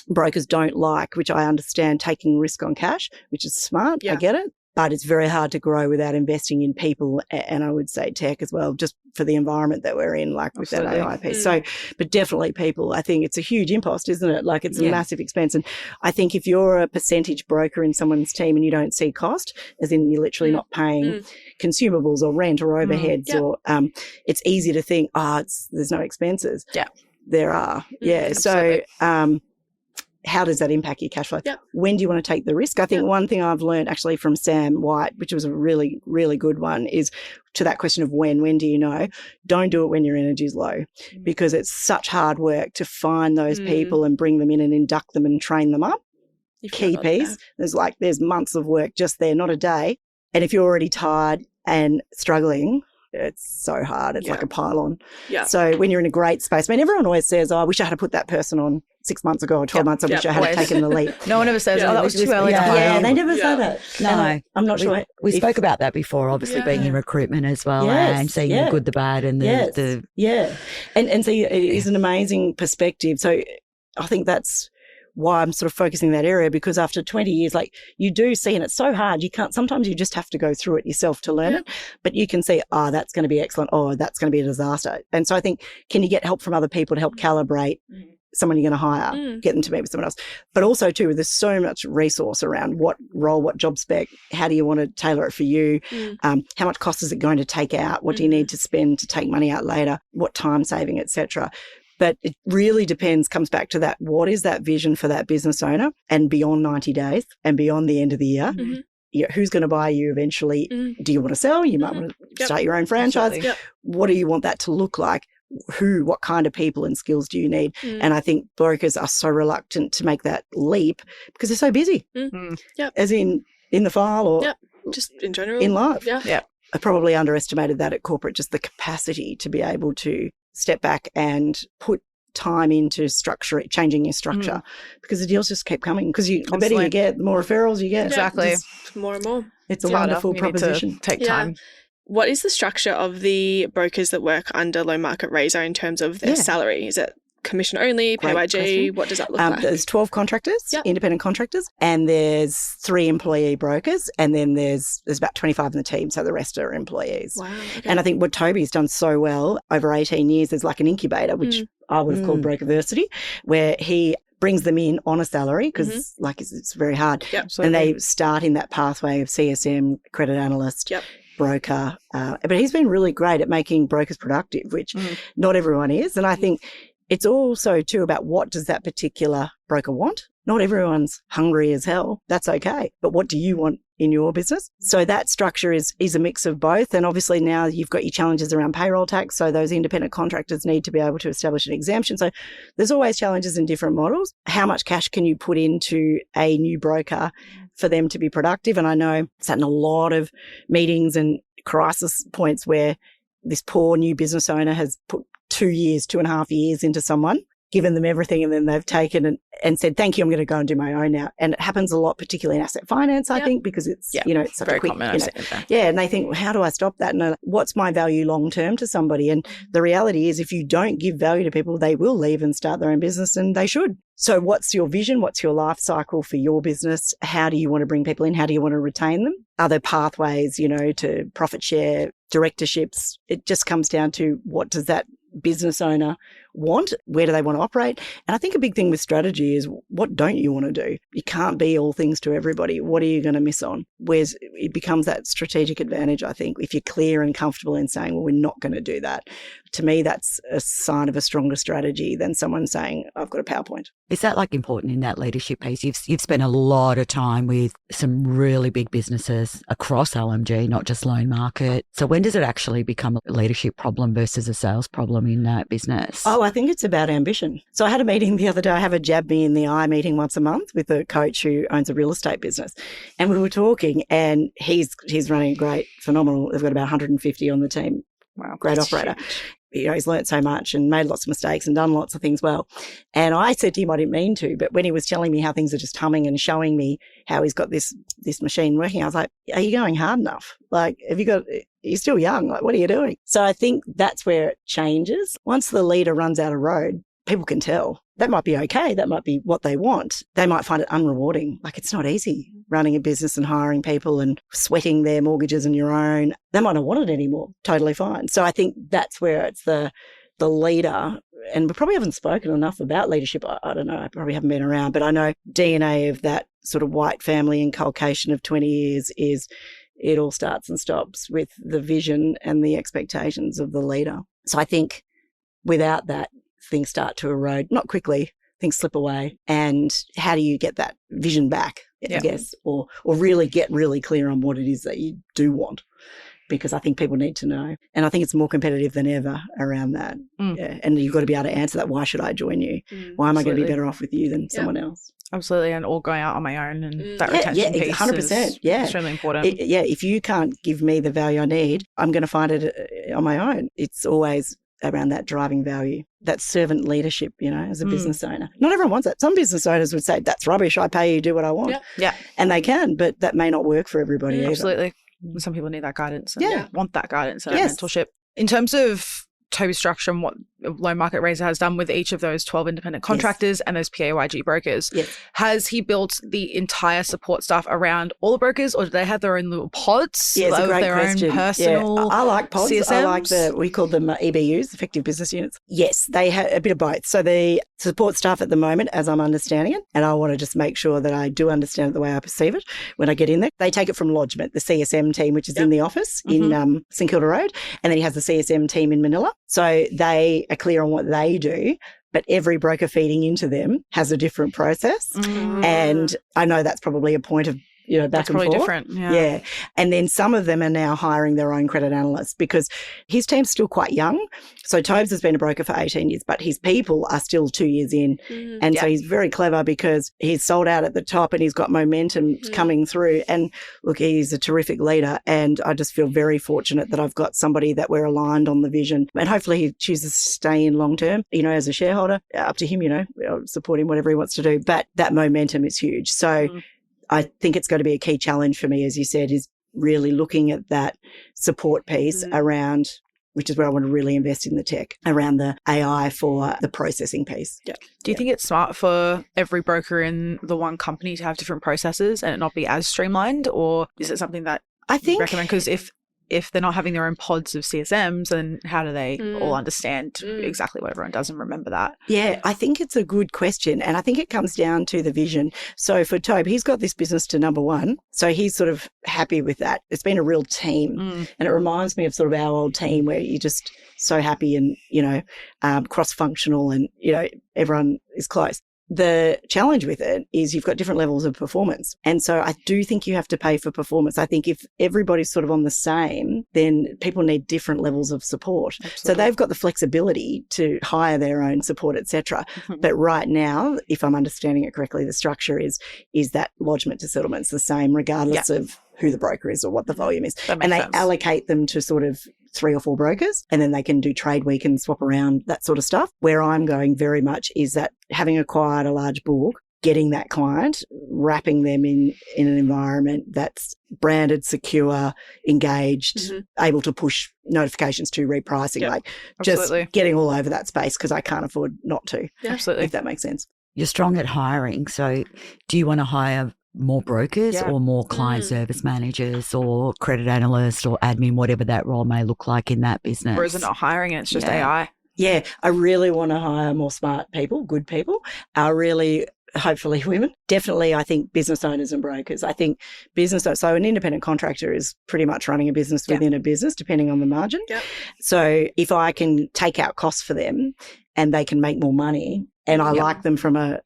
brokers don't like, which I understand, taking risk on cash, which is smart. I get it. But it's very hard to grow without investing in people, and I would say tech as well, just for the environment that we're in, with that AI piece. So, but definitely people, I think it's a huge impost, isn't it? It's a massive expense. And I think if you're a percentage broker in someone's team and you don't see cost, as in you're literally not paying consumables or rent or overheads, or it's easy to think, there's no expenses. Yeah. There are. Absolutely. So, how does that impact your cash flow? When do you want to take the risk? I think one thing I've learned actually from Sam White, which was a really, really good one, is to that question of when do you know? Don't do it when your energy is low, because it's such hard work to find those people and bring them in and induct them and train them up. Key piece. There's months of work just there, not a day. And if you're already tired and struggling, it's so hard. It's like a pile-on. So when you're in a great space, everyone always says, I wish I had to put that person on 6 months ago or 12 months. I wish I had taken the leap. No one ever says, that was too early to hire. Yeah, they never say that. No, I'm not sure. We spoke about that before, obviously being in recruitment as well, and seeing the good, the bad, and the... And so it is an amazing perspective. So I think that's why I'm sort of focusing that area, because after 20 years, you do see, and it's so hard, sometimes you just have to go through it yourself to learn it, but you can see, that's going to be excellent, that's going to be a disaster. And so I think, can you get help from other people to help calibrate someone you're going to hire, get them to meet with someone else? But also too, there's so much resource around what role, what job spec, how do you want to tailor it for you? How much cost is it going to take out? What do you need to spend to take money out later? What time saving, etc. But it really depends, comes back to that. What is that vision for that business owner? And beyond 90 days and beyond the end of the year, who's going to buy you eventually? Do you want to sell? You might want to start your own franchise. What do you want that to look like? What kind of people and skills do you need? And I think brokers are so reluctant to make that leap because they're so busy. As in the file or just in general. In life. Yeah. I probably underestimated that at corporate, just the capacity to be able to step back and put time into changing your structure because the deals just keep coming because the better you get, the more referrals you get. Exactly. More and more. It's a wonderful proposition. Take time. What is the structure of the brokers that work under Loan Market Razor in terms of their salary? Is it commission only, PAYG? What does that look like? There's 12 contractors, independent contractors, and there's 3 employee brokers, and then there's about 25 in the team, so the rest are employees. Wow. Okay. And I think what Toby's done so well over 18 years is like an incubator, which I would have called Brokerversity, where he brings them in on a salary because it's very hard. And they start in that pathway of CSM, credit analyst, broker. But he's been really great at making brokers productive, which not everyone is. And I think it's also too about what does that particular broker want? Not everyone's hungry as hell. That's okay. But what do you want in your business? So that structure is a mix of both. And obviously now you've got your challenges around payroll tax. So those independent contractors need to be able to establish an exemption. So there's always challenges in different models. How much cash can you put into a new broker for them to be productive? And I know I've sat in a lot of meetings and crisis points where this poor new business owner has put 2.5 years into someone, given them everything, and then they've taken and said, thank you, I'm going to go and do my own now. And it happens a lot, particularly in asset finance, I think, because it's, it's such very a quick, common. And they think, well, how do I stop that? And what's my value long term to somebody? And the reality is if you don't give value to people, they will leave and start their own business, and they should. So what's your vision? What's your life cycle for your business? How do you want to bring people in? How do you want to retain them? Are there pathways, to profit share, directorships? It just comes down to what does that business owner want? Where do they want to operate? And I think a big thing with strategy is what don't you want to do? You can't be all things to everybody. What are you going to miss on? Whereas it becomes that strategic advantage, I think, if you're clear and comfortable in saying, well, we're not going to do that. To me, that's a sign of a stronger strategy than someone saying, I've got a PowerPoint. Is that important in that leadership piece? You've spent a lot of time with some really big businesses across LMG, not just Loan Market. So when does it actually become a leadership problem versus a sales problem in that business? Oh, I think it's about ambition. So I had a meeting the other day. I have a jab me in the eye meeting once a month with a coach who owns a real estate business. And we were talking, and he's running a great, phenomenal, they've got about 150 on the team. Wow, great operator. Huge. He's learnt so much and made lots of mistakes and done lots of things well. And I said to him, I didn't mean to, but when he was telling me how things are just humming and showing me how he's got this machine working, I was like, are you going hard enough? Like, you're still young. Like, what are you doing? So I think that's where it changes. Once the leader runs out of road, people can tell. That might be okay. That might be what they want. They might find it unrewarding. Like, it's not easy running a business and hiring people and sweating their mortgages and your own. They might not want it anymore. Totally fine. So I think that's where it's the leader. And we probably haven't spoken enough about leadership. I don't know. I probably haven't been around, but I know DNA of that sort of white family inculcation of 20 years is it all starts and stops with the vision and the expectations of the leader. So I think without that, things start to erode, not quickly, things slip away. And how do you get that vision back, I guess, or really get really clear on what it is that you do want? Because I think people need to know. And I think it's more competitive than ever around that. Yeah. And you've got to be able to answer that. Why should I join you? Why am I going to be better off with you than someone else? Absolutely. And all going out on my own, and that retention piece 100%, is extremely important. If you can't give me the value I need, I'm going to find it on my own. It's always around that driving value, that servant leadership, as a business owner. Not everyone wants that. Some business owners would say, that's rubbish. I pay you, do what I want. Yeah. And they can, but that may not work for everybody either. Absolutely. Some people need that guidance and want that guidance and that mentorship. In terms of Toby's structure and what Loan Market Razor has done with each of those 12 independent contractors and those PAYG brokers, has he built the entire support staff around all the brokers, or do they have their own little pods? Yeah, it's a great their question. Own personal I like pods. CSMs? I like we call them EBUs, effective business units. Yes, they have a bit of both. So the support staff at the moment, as I'm understanding it, and I want to just make sure that I do understand it the way I perceive it when I get in there, they take it from lodgement, the CSM team, which is in the office in St Kilda Road, and then he has the CSM team in Manila. So they are clear on what they do, but every broker feeding into them has a different process. And I know that's probably a point of back and forth. Different. Yeah. And then some of them are now hiring their own credit analysts because his team's still quite young. So Tobes has been a broker for 18 years, but his people are still 2 years in. And so he's very clever because he's sold out at the top and he's got momentum coming through. And look, he's a terrific leader. And I just feel very fortunate that I've got somebody that we're aligned on the vision. And hopefully he chooses to stay in long term, as a shareholder. Up to him, I'll support him, whatever he wants to do. But that momentum is huge. So I think it's going to be a key challenge for me, as you said, is really looking at that support piece around, which is where I want to really invest in the tech, around the AI for the processing piece. Yeah. Do you think it's smart for every broker in the one company to have different processes and it not be as streamlined? Or is it something that I think recommend? Because if they're not having their own pods of CSMs, then how do they all understand exactly what everyone does and remember that? Yeah, I think it's a good question. And I think it comes down to the vision. So for Tobe, he's got this business to number one. So he's sort of happy with that. It's been a real team. And it reminds me of sort of our old team where you're just so happy and, cross-functional and, everyone is close. The challenge with it is you've got different levels of performance. And so I do think you have to pay for performance. I think if everybody's sort of on the same, then people need different levels of support. Absolutely. So they've got the flexibility to hire their own support, etc. But right now, if I'm understanding it correctly, the structure is that lodgement to settlement's the same regardless of who the broker is or what the volume is. And they allocate them to sort of 3 or 4 brokers, and then they can do trade week and swap around, that sort of stuff. Where I'm going very much is that having acquired a large book, getting that client, wrapping them in an environment that's branded, secure, engaged, able to push notifications to repricing, just getting all over that space because I can't afford not to. Yeah. Absolutely. If that makes sense. You're strong at hiring. So do you want to hire more brokers or more client service managers or credit analysts or admin, whatever that role may look like in that business? Or is it not hiring and it's just AI? Yeah, I really want to hire more smart people, good people, hopefully women. Definitely, I think business owners and brokers. I think so an independent contractor is pretty much running a business within a business, depending on the margin. Yep. So if I can take out costs for them and they can make more money and I like them from a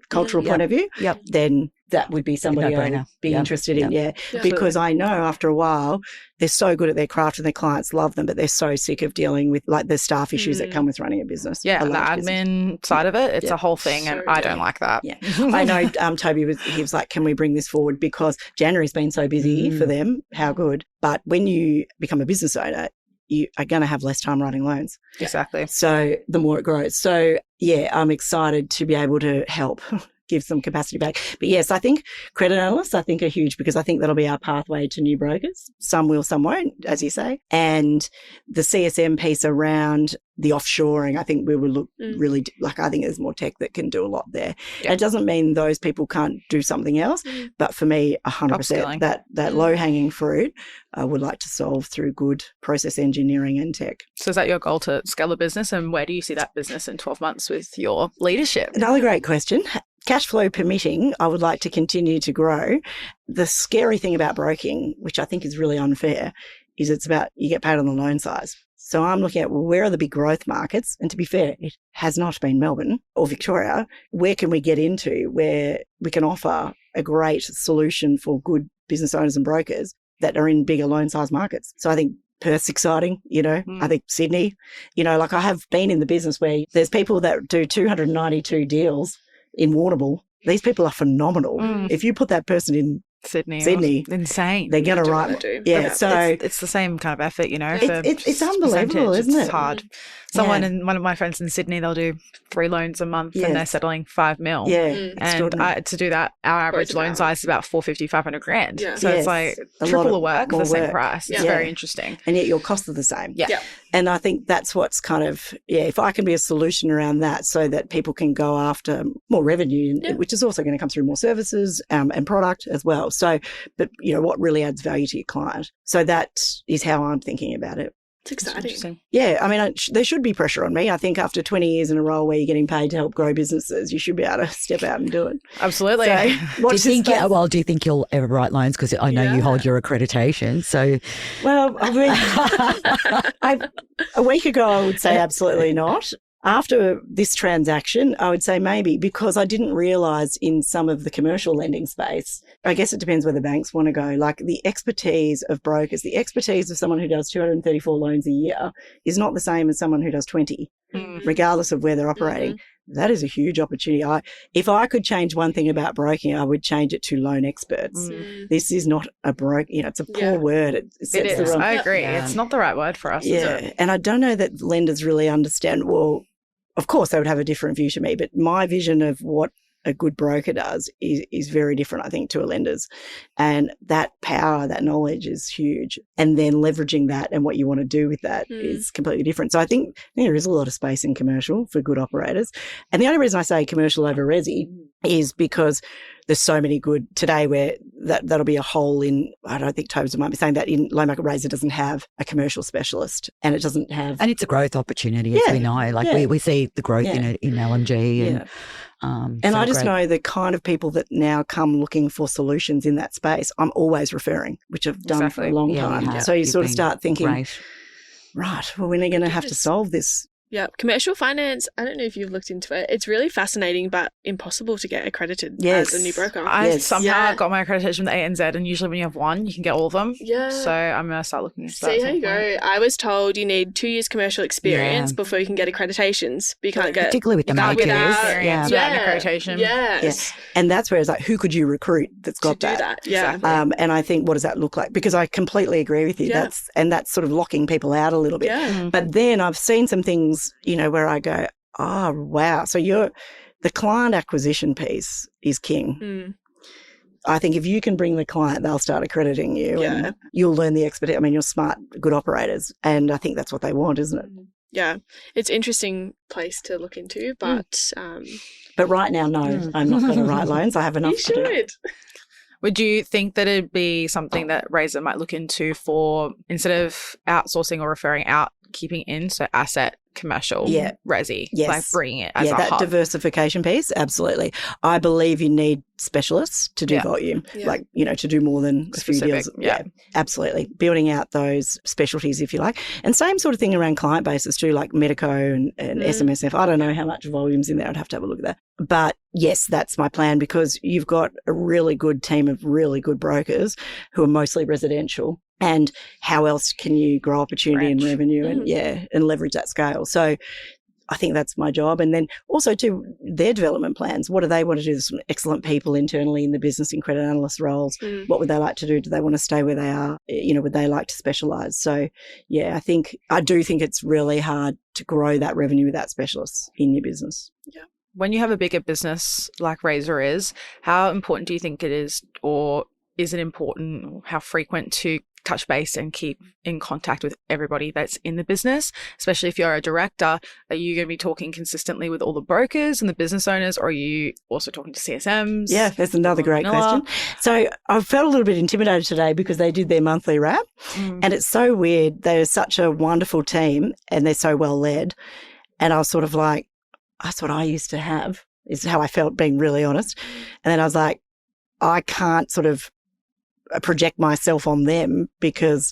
cultural point of view, then that would be somebody I would be interested in, because I know after a while they're so good at their craft and their clients love them, but they're so sick of dealing with the staff issues that come with running a business. Yeah, and the admin side of it, it's a whole thing, and I don't like that. Yeah, I know Toby was like, can we bring this forward because January's been so busy for them, how good. But when you become a business owner, you are going to have less time writing loans. Exactly. So the more it grows. So I'm excited to be able to help give some capacity back. But yes, I think credit analysts, are huge because I think that'll be our pathway to new brokers. Some will, some won't, as you say. And the CSM piece around the offshoring, I think we will look really, I think there's more tech that can do a lot there. Yep. It doesn't mean those people can't do something else, but for me, 100% that low-hanging fruit I would like to solve through good process engineering and tech. So is that your goal, to scale a business, and where do you see that business in 12 months with your leadership? Another great question. Cash flow permitting, I would like to continue to grow. The scary thing about broking, which I think is really unfair, is it's about you get paid on the loan size. So I'm looking at, where are the big growth markets? And to be fair, it has not been Melbourne or Victoria. Where can we get into where we can offer a great solution for good business owners and brokers that are in bigger loan size markets? So I think Perth's exciting, I think Sydney, I have been in the business where there's people that do 292 deals in Warrnambool. These people are phenomenal. If you put that person in Sydney, insane. They're going to write. Yeah, so it's the same kind of effort, It's unbelievable, isn't it? It's hard. One of my friends in Sydney, they'll do 3 loans a month and they're settling 5 mil. Yeah, and to do that, our average loan size is about 450, 500 grand. Yeah. So it's like triple the work for the same price. It's very interesting. And yet your costs are the same. Yeah. And I think that's what's kind of, if I can be a solution around that so that people can go after more revenue, which is also going to come through more services and product as well. So, but what really adds value to your client. So that is how I'm thinking about it. It's exciting. Yeah, I mean, there should be pressure on me. I think after 20 years in a role where you're getting paid to help grow businesses, you should be able to step out and do it. Absolutely. So, do you think you'll ever write loans? Because I know you hold your accreditation. So, well, I mean, a week ago I would say absolutely not. After this transaction, I would say maybe, because I didn't realise in some of the commercial lending space, I guess it depends where the banks want to go, like the expertise of brokers, the expertise of someone who does 234 loans a year is not the same as someone who does 20, regardless of where they're operating. That is a huge opportunity. If I could change one thing about broking, I would change it to loan experts. This is not a broke, it's a poor word. It is. I agree. Yeah. It's not the right word for us, is it? And I don't know that lenders really understand, well, of course, they would have a different view to me, but my vision of what a good broker does is very different, I think, to a lender's. And that power, that knowledge is huge. And then leveraging that and what you want to do with that is completely different. So I think there is a lot of space in commercial for good operators. And the only reason I say commercial over resi is because there's so many good today where that'll be a hole in, I don't think Tobes might be saying that in Loan Market Razor doesn't have a commercial specialist and it doesn't have. And it's a growth opportunity, as we know. Like we see the growth in it in LMG. And I just know the kind of people that now come looking for solutions in that space, I'm always referring, which I've done for a long time. So you sort of start thinking, right, well, we're going to have to solve this. Yeah, commercial finance, I don't know if you've looked into it. It's really fascinating but impossible to get accredited as a new broker. I somehow got my accreditation from the ANZ, and usually when you have one, you can get all of them. Yeah. So I'm going to start looking into that. See how you go. I was told you need 2 years commercial experience before you can get accreditations. But you can't get... Particularly with the makers. Without accreditation. Yes. Yeah. And that's where it's like, who could you recruit that's got that? Yeah. Exactly. And I think, what does that look like? Because I completely agree with you. Yeah. That's sort of locking people out a little bit. Yeah. But then I've seen some things, where I go, oh, wow. So the client acquisition piece is king. I think if you can bring the client, they'll start accrediting you and you'll learn the expertise. I mean, you're smart, good operators. And I think that's what they want, isn't it? Yeah. It's an interesting place to look into, but... But right now, no, I'm not going to write loans. I have enough to do. You should. Would you think that it'd be something that Razor might look into for, instead of outsourcing or referring out, keeping in, so asset, commercial, resi, like bringing it as a that hub? Diversification piece, absolutely. I believe you need specialists to do volume, like, to do more than a few deals. Yeah, absolutely. Building out those specialties, if you like. And same sort of thing around client bases too, like Medico and SMSF. I don't know how much volume's in there. I'd have to have a look at that. But yes, that's my plan, because you've got a really good team of really good brokers who are mostly residential. And how else can you grow opportunity and revenue and leverage that scale? So I think that's my job. And then also too, their development plans. What do they want to do? There's some excellent people internally in the business in credit analyst roles. What would they like to do? Do they want to stay where they are? Would they like to specialise? So yeah, I do think it's really hard to grow that revenue without specialists in your business. Yeah. When you have a bigger business like Razor is, how important do you think it is, or is it important, how frequent to touch base and keep in contact with everybody that's in the business, especially if you're a director? Are you going to be talking consistently with all the brokers and the business owners, or are you also talking to CSMs? Yeah, that's another great question. So I felt a little bit intimidated today because they did their monthly wrap and it's so weird. They're such a wonderful team and they're so well led. And I was sort of like, that's what I used to have, is how I felt, being really honest. And then I was like, I can't sort of project myself on them because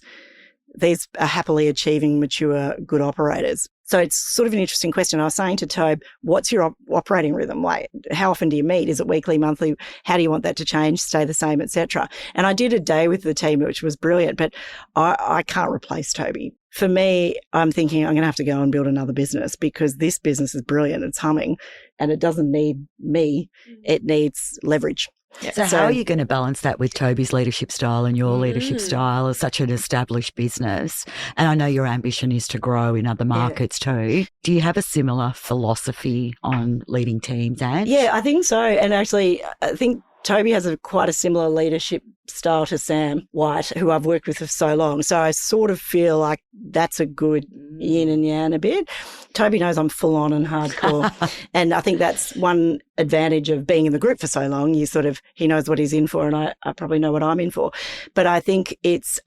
these are happily achieving, mature, good operators. So it's sort of an interesting question. I was saying to Tobe, what's your operating rhythm? Like, how often do you meet? Is it weekly, monthly? How do you want that to change, stay the same, etc.? And I did a day with the team, which was brilliant, but I can't replace Toby. For me, I'm thinking I'm going to have to go and build another business, because this business is brilliant. It's humming and it doesn't need me. It needs leverage. Yeah. So how are you going to balance that with Toby's leadership style and your leadership style as such an established business? And I know your ambition is to grow in other markets too. Do you have a similar philosophy on leading teams, Ange? Yeah, I think so. And actually, I think Toby has quite a similar leadership style to Sam White, who I've worked with for so long. So I sort of feel like that's a good yin and yang a bit. Toby knows I'm full on and hardcore. And I think that's one advantage of being in the group for so long. He knows what he's in for, and I probably know what I'm in for. But I think it's,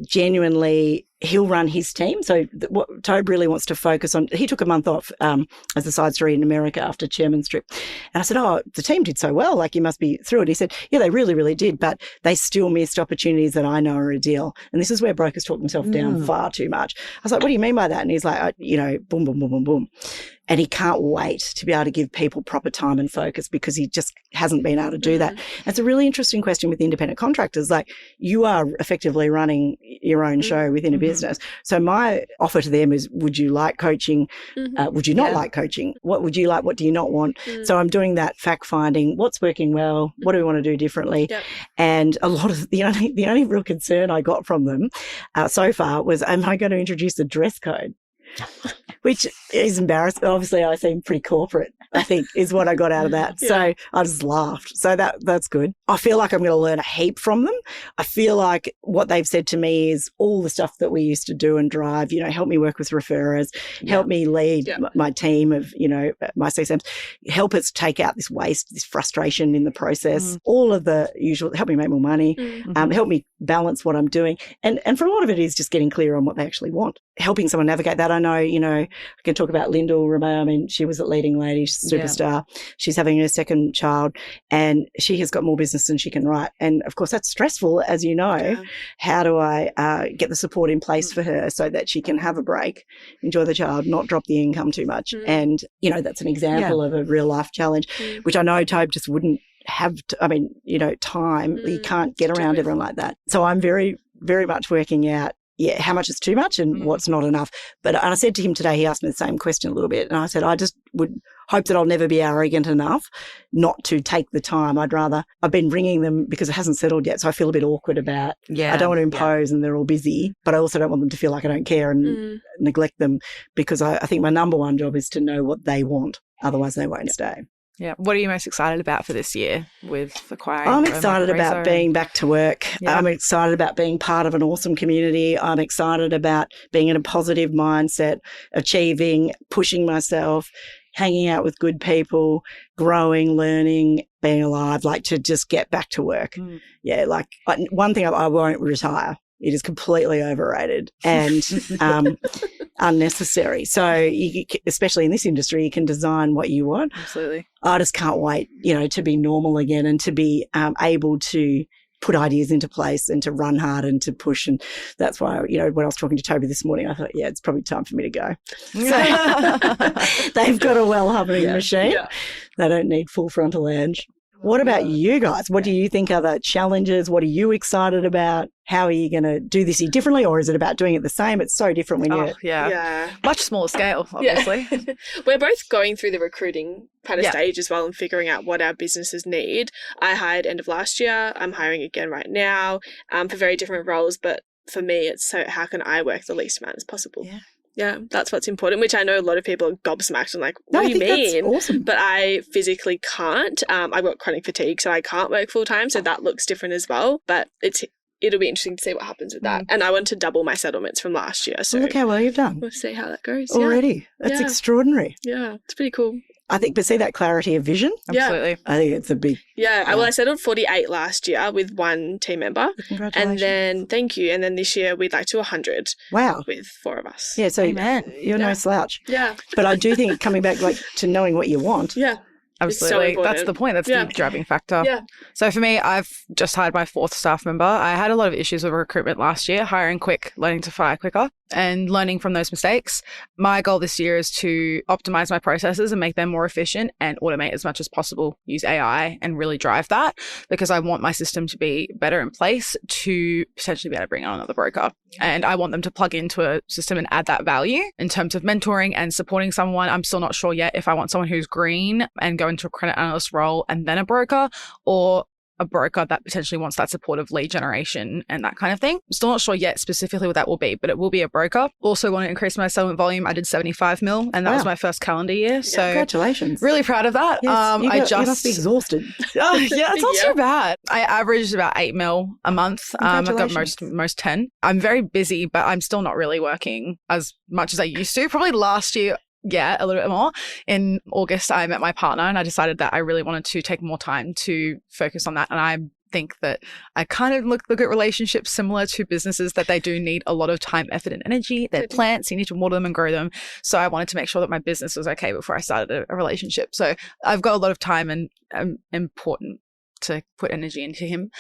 genuinely, he'll run his team. So what Tobe really wants to focus on, he took a month off as a side story in America after Chairman's trip. And I said, the team did so well, like you must be through it. He said, yeah, they really, really did, but they still missed opportunities that I know are a deal. And this is where brokers talk themselves down far too much. I was like, what do you mean by that? And he's like, boom, boom, boom, boom, boom. And he can't wait to be able to give people proper time and focus because he just hasn't been able to do that. It's a really interesting question with independent contractors. Like, you are effectively running your own show within a business. So my offer to them is, would you like coaching? Would you not like coaching? What would you like? What do you not want? So I'm doing that fact finding. What's working well? What do we want to do differently? And a lot of the only real concern I got from them so far was, am I going to introduce a dress code? Which is embarrassing. Obviously, I seem pretty corporate, I think, is what I got out of that. So I just laughed. So that's good. I feel like I'm going to learn a heap from them. I feel like what they've said to me is all the stuff that we used to do and drive, help me work with referrers, help me lead my team of, my CSMs, help us take out this waste, this frustration in the process, all of the usual, help me make more money, help me balance what I'm doing. And for a lot of it is just getting clear on what they actually want, helping someone navigate that. I know, I can talk about Lyndall Ramay. I mean, she was at Leading Ladies, superstar. She's having her second child and she has got more business than she can write. And of course, that's stressful, as you know. How do I get the support in place for her so that she can have a break, enjoy the child, not drop the income too much? And, that's an example of a real life challenge, which I know Tobe just wouldn't have, time. You can't get around everyone like that. So I'm very, very much working out how much is too much and what's not enough. And I said to him today, he asked me the same question a little bit. And I said, I just would hope that I'll never be arrogant enough not to take the time. I've been ringing them because it hasn't settled yet. So I feel a bit awkward about, I don't want to impose and they're all busy, but I also don't want them to feel like I don't care and neglect them, because I think my number one job is to know what they want. Otherwise they won't stay. Yeah. What are you most excited about for this year with acquiring? I'm excited about being back to work. Yeah. I'm excited about being part of an awesome community. I'm excited about being in a positive mindset, achieving, pushing myself, hanging out with good people, growing, learning, being alive, like to just get back to work. Yeah, like one thing, I won't retire. It is completely overrated and unnecessary. So, especially in this industry, you can design what you want. Absolutely. I just can't wait, to be normal again and to be able to put ideas into place and to run hard and to push. And that's why, when I was talking to Toby this morning, I thought, it's probably time for me to go. So they've got a well-humming machine. Yeah. They don't need full frontal Ange. What about you guys? What do you think are the challenges? What are you excited about? How are you going to do this differently, or is it about doing it the same? It's so different when you're... Much smaller scale, obviously. Yeah. We're both going through the recruiting kind of stage as well and figuring out what our businesses need. I hired end of last year. I'm hiring again right now for very different roles. But for me, it's so how can I work the least amount as possible? Yeah. Yeah, that's what's important, which I know a lot of people are gobsmacked and like, what do you mean? That's awesome. But I physically can't. I've got chronic fatigue, so I can't work full time. So that looks different as well. But it'll be interesting to see what happens with that. And I want to double my settlements from last year. So look how well you've done. We'll see how that goes. Already. That's extraordinary. Yeah, it's pretty cool. I think, but see that clarity of vision? Absolutely. I think it's a big... Yeah. Well, I settled 48 last year with one team member. Congratulations. And then, thank you. And then this year we'd like to 100. Wow. With 4 of us. Yeah, so you're no slouch. Yeah. But I do think coming back to knowing what you want. Yeah. Absolutely. So that's the point. That's the driving factor. Yeah. So for me, I've just hired my 4th staff member. I had a lot of issues with recruitment last year, hiring quick, learning to fire quicker and learning from those mistakes. My goal this year is to optimize my processes and make them more efficient and automate as much as possible, use AI and really drive that, because I want my system to be better in place to potentially be able to bring on another broker. And I want them to plug into a system and add that value in terms of mentoring and supporting someone. I'm still not sure yet if I want someone who's green and go into a credit analyst role and then a broker, or a broker that potentially wants that support of lead generation and that kind of thing. I'm still not sure yet specifically what that will be, but it will be a broker. Also want to increase my settlement volume. I did 75 mil and that was my first calendar year. So congratulations. Really proud of that. Yes, you must be exhausted. It's not so bad. I averaged about 8 mil a month. I've got most 10. I'm very busy, but I'm still not really working as much as I used to. Probably last year, a little bit more. In August, I met my partner and I decided that I really wanted to take more time to focus on that. And I'm think that I kind of look at relationships similar to businesses, that they do need a lot of time, effort, and energy. They're plants. You need to water them and grow them. So I wanted to make sure that my business was okay before I started a relationship. So I've got a lot of time, and important to put energy into him.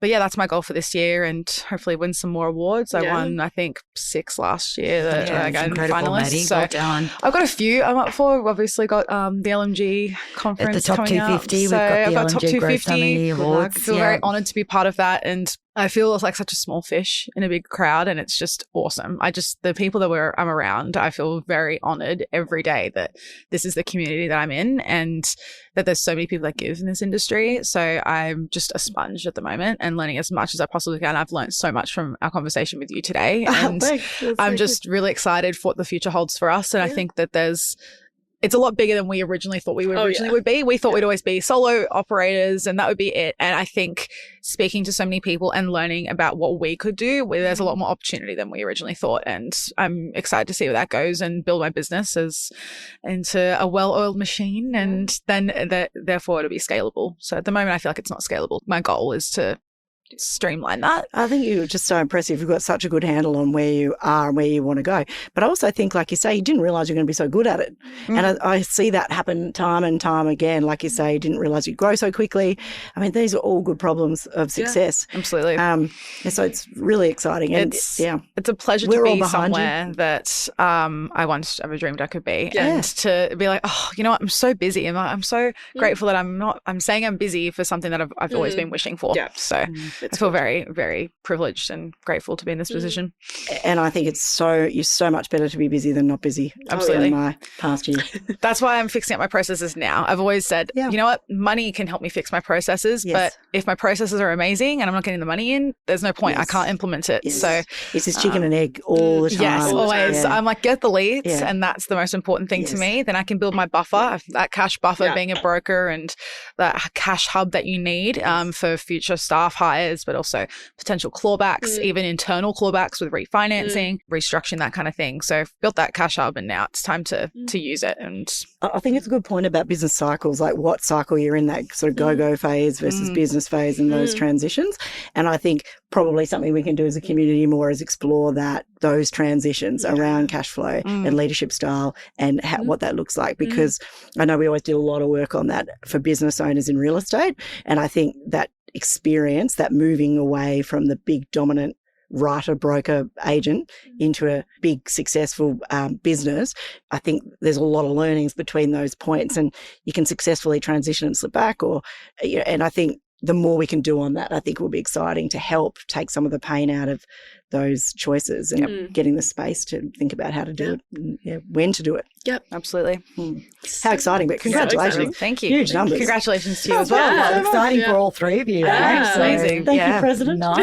But yeah, that's my goal for this year, and hopefully win some more awards. I won, I think, 6 last year that I got finalists. Maddie. So well done. I've got a few I'm up for. We've obviously got the LMG conference at the top coming 250. Up. So We've got the top LMG 250 awards. I feel very honoured to be part of that, and I feel like such a small fish in a big crowd, and it's just awesome. The people that I'm around, I feel very honoured every day that this is the community that I'm in, and that there's so many people that give in this industry. So I'm just a sponge at the moment and learning as much as I possibly can. I've learned so much from our conversation with you today, and I'm just really excited for what the future holds for us. And I think that it's a lot bigger than we originally thought we would be. We thought we'd always be solo operators and that would be it. And I think speaking to so many people and learning about what we could do, there's a lot more opportunity than we originally thought. And I'm excited to see where that goes and build my business into a well-oiled machine, and then therefore it'll be scalable. So at the moment, I feel like it's not scalable. My goal is to streamline that. I think you're just so impressive. You've got such a good handle on where you are and where you want to go. But I also think, like you say, you didn't realise you're going to be so good at it. And I see that happen time and time again. Like you say, you didn't realise you'd grow so quickly. I mean, these are all good problems of success. Yeah, absolutely. So it's really exciting. And it's a pleasure to be somewhere that I once ever dreamed I could be. Yeah. And to be like, oh, you know what, I'm so busy. And I'm so grateful that I'm saying I'm busy for something that I've always been wishing for. Yeah. So I feel very, very privileged and grateful to be in this position. And I think you're so much better to be busy than not busy. Absolutely. In my past year. That's why I'm fixing up my processes now. I've always said, you know what, money can help me fix my processes, but if my processes are amazing and I'm not getting the money in, there's no point. I can't implement it. Yes. So it's this chicken and egg all the time. Yes, always. Yeah. I'm like, get the leads, and that's the most important thing to me. Then I can build my buffer, that cash buffer, being a broker, and that cash hub that you need for future staff hires, but also potential clawbacks, even internal clawbacks with refinancing, restructuring, that kind of thing. So I've built that cash hub, and now it's time to use it. And I think it's a good point about business cycles, like what cycle you're in, that sort of go-go phase versus business phase and those transitions. And I think probably something we can do as a community more is explore those transitions around cash flow and leadership style and what that looks like, because I know we always do a lot of work on that for business owners in real estate. And I think that experience, that moving away from the big dominant writer, broker, agent into a big successful business, I think there's a lot of learnings between those points, and you can successfully transition and slip back. And I think the more we can do on that, I think will be exciting to help take some of the pain out of those choices and getting the space to think about how to do it and when to do it. Yep, absolutely. How exciting, but congratulations. Thank you. Huge numbers. Congratulations to you as well. Yeah, exciting for all three of you. Amazing. Thank you, President. No,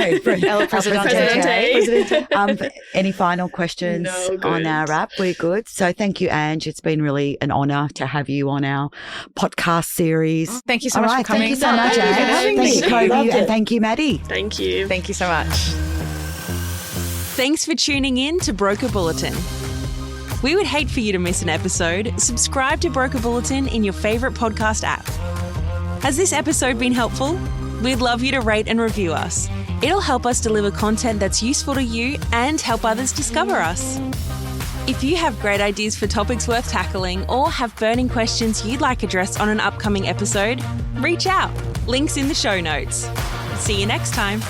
Presidente. Any final questions on our wrap? We're good. So thank you, Ange. It's been really an honour to have you on our podcast series. Thank you so much for coming. Thank you so much, Ange. Thank you, Kobe, and thank you, Maddie. Thank you. Thank you so much. Thanks for tuning in to Broker Bulletin. We would hate for you to miss an episode. Subscribe to Broker Bulletin in your favourite podcast app. Has this episode been helpful? We'd love you to rate and review us. It'll help us deliver content that's useful to you and help others discover us. If you have great ideas for topics worth tackling or have burning questions you'd like addressed on an upcoming episode, reach out. Links in the show notes. See you next time.